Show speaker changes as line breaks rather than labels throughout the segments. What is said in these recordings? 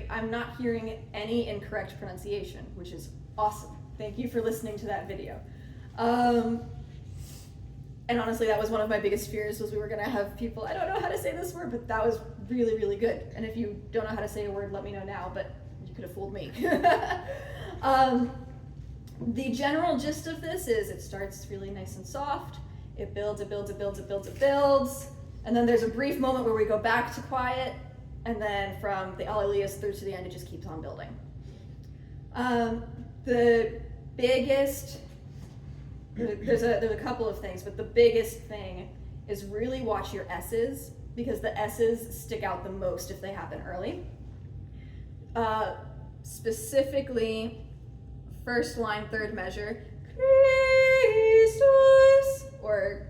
great. I'm not hearing any incorrect pronunciation, which is awesome. Thank you for listening to that video. And honestly, that was one of my biggest fears, was we were gonna have people, I don't know how to say this word, but that was really, really good. And if you don't know how to say a word, let me know now, but you could have fooled me. The general gist of this is it starts really nice and soft, it builds, it builds, it builds, it builds, it builds, and then there's a brief moment where we go back to quiet, and then from the Alleluias through to the end, it just keeps on building. The biggest, there's a couple of things, but the biggest thing is really watch your S's, because the S's stick out the most if they happen early. Specifically, first line, third measure, Christus, or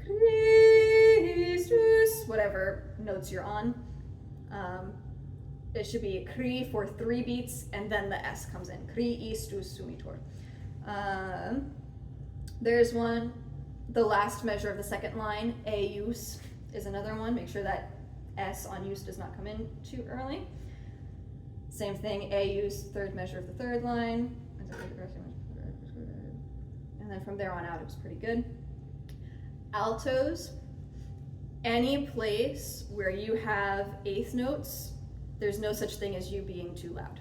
Christus, whatever notes you're on. It should be Kri for 3 beats, and then the S comes in. Christus sumitor. There's one, the last measure of the second line, eius, is another one. Make sure that S on use does not come in too early. Same thing, eius, third measure of the third line. And then from there on out, it was pretty good. Altos, any place where you have eighth notes, there's no such thing as you being too loud.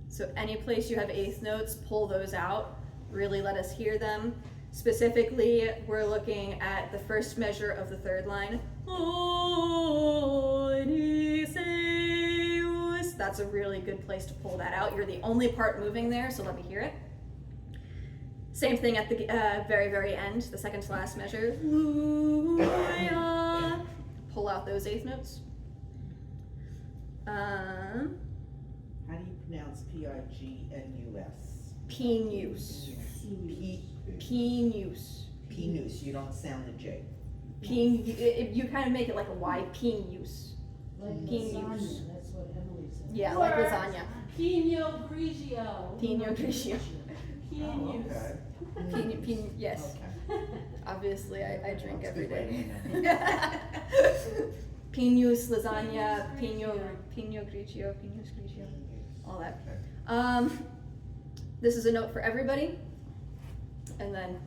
So any place you have eighth notes, pull those out, really let us hear them. Specifically, we're looking at the first measure of the third line. That's a really good place to pull that out. You're the only part moving there, so let me hear it. Same thing at the very, very end, the second to last measure. Pull out those eighth notes.
How do you pronounce P-I-G-N-U-S?
Pinus. Pinus.
Pinus, you don't sound the J.
You kind of make it like a Y. Pinus.
Like
Pinus.
lasagna, that's what Emily said.
Yeah, like lasagna.
Pino Grigio.
Pino Grigio.
Pinus.
Yes.
Okay.
Obviously, I drink
That's
every
a good way
day. Pinus, lasagna, Pino Grigio, Pinus Grigio, all that. This is a note for everybody. And then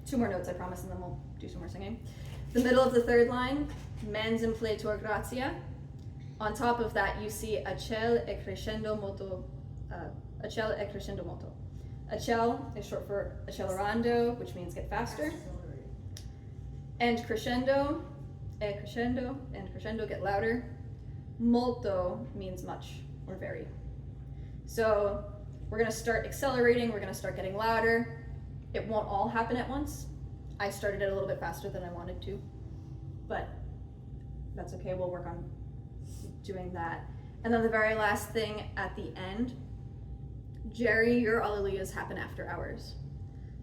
2 more notes, I promise, and then we'll do some more singing. The middle of the third line, mens impletor gratia. On top of that, you see accel e crescendo molto. Accel e crescendo molto. Accel is short for accelerando, which means get faster. And crescendo, e crescendo, and crescendo, get louder. Molto means much or very. So we're gonna start accelerating, we're gonna start getting louder. It won't all happen at once. I started it a little bit faster than I wanted to, but that's okay, we'll work on doing that. And then the very last thing at the end, Jerry, your Alleluias happen after ours.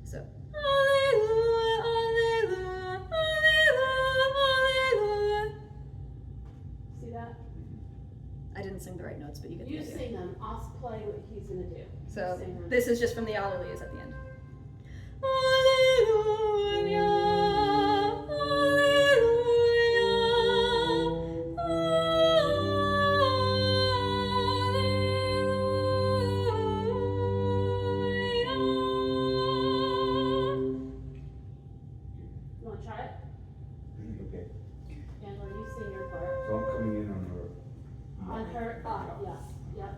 So, Alleluia, Alleluia, Alleluia, Alleluia.
See that?
I didn't sing the right notes, but you get the
You
idea.
sing them, I'll play what he's gonna do.
So
You sing them.
this is just from the Alleluias at the end. Alleluia,
You wanna try it?
Okay,
Angela, you sing your part.
so I'm coming in on her.
On her, yeah.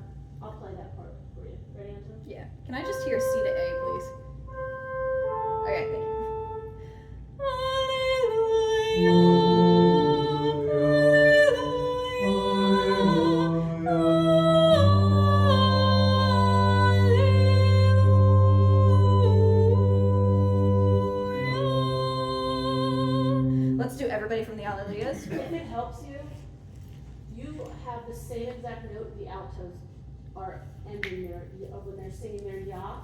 I'll play that part for you. Ready, Angela?
Yeah. Can I just hear C to A, please? Okay, thank you. Let's do everybody from the Alleluias.
If it helps you, you have the same exact note the altos are ending their, when they're singing their ya.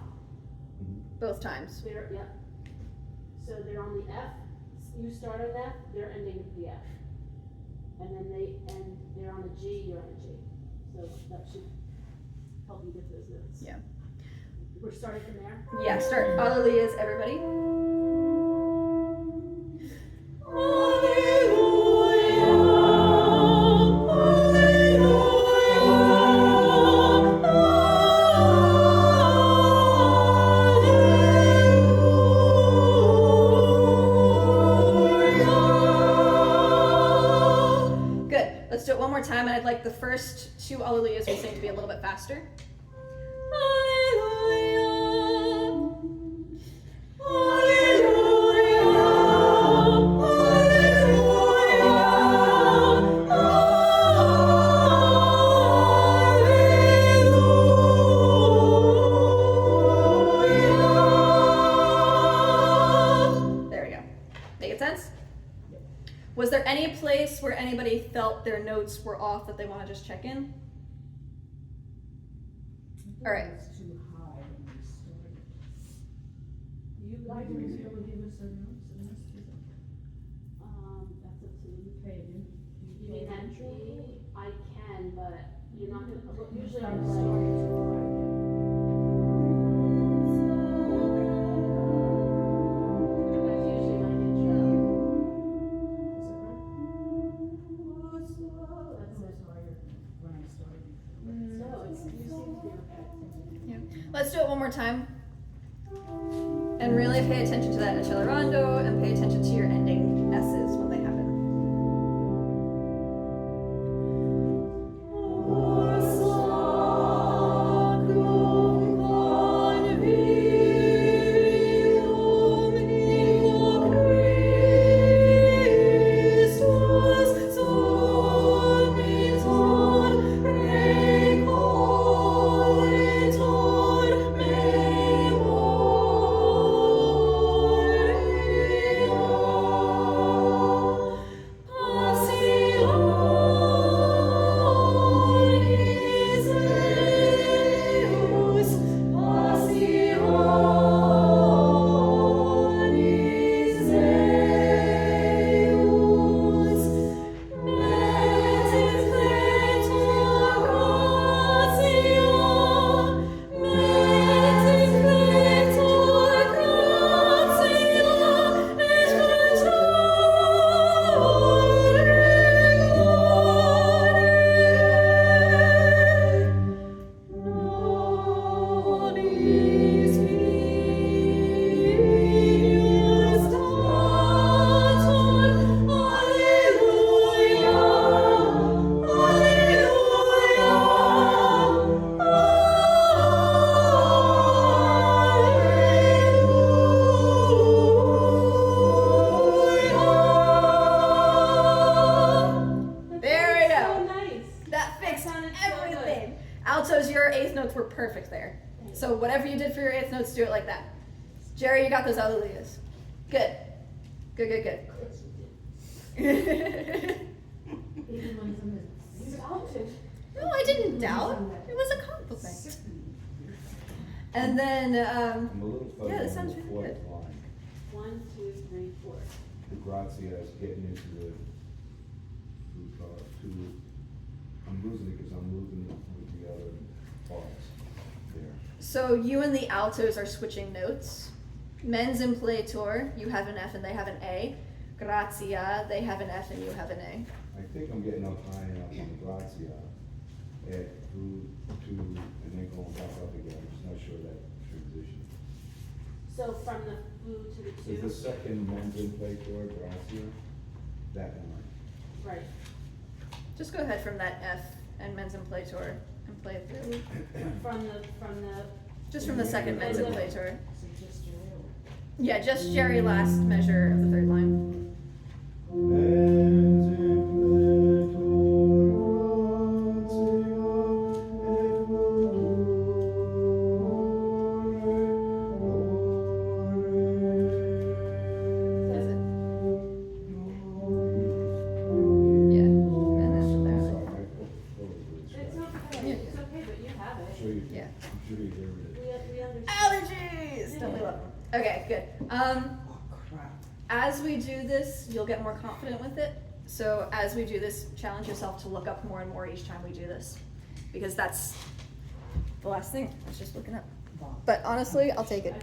Both times.
They're, yep. So they're on the F, you start on F, they're ending at the F. And then they're on a G, you're on a G. So that should help you get those notes.
Yeah.
We're starting from there?
Yeah, start. Alleluias, everybody. Alleluia, Alleluia, first two Alleluias we sing to be a little bit faster. There we go. Make sense? Was there any place where anybody felt their notes were off that they want to just check in? All right.
It's too high when we started.
You
Why
guys
do
are
we
here.
still give us our notes? It must be something.
That's up to you.
Pay it in.
You mean that me? I can, but you're not gonna, usually
I'm
I'm
sorry,
like.
it's too high.
That's usually my intro.
Is it right? That's always higher when I started.
No, it's, you seem to be okay.
Yeah. Let's do it one more time. And really pay attention to that accelerando and pay attention to your ending S's when they happen. Altos, your eighth notes were perfect there. So whatever you did for your eighth notes, do it like that. Jerry, you got those alleluias. Good. Good, good, good.
Even when something.
You doubted.
No, I didn't doubt. It was a compliment. And then,
I'm a little fuzzy
yeah, that
on
sounds
the
really
fourth
good.
line.
1, 2, 3, 4.
The grazia is getting into the, I'm losing it because I'm moving with the other parts there.
So you and the altos are switching notes. Mens impletor, you have an F and they have an A. Grazia, they have an F and you have an A.
I think I'm getting up high enough on the grazia, through to, and then going back up again. I'm just not sure that transition.
So from the flu to the 2.
Is the second mens impletor grazia, that line?
Right.
Just go ahead from that F and mens impletor and play it through.
From the,
Just from the second mens impletor.
So just your real.
Yeah, just Jerry last measure of the third line.
Mens impletor
That's it. Yeah, and that's what
Sorry,
there.
my vote was
it's
scratched.
okay, it's okay, but you have
I'm
it.
sure you,
Yeah.
I'm sure you hear it.
We understand.
Allergies! Don't we love them? Okay, good.
Oh, crap.
As we do this, you'll get more confident with it. So as we do this, challenge yourself to look up more and more each time we do this. Because that's the last thing, I was just looking up. But honestly, I'll take it.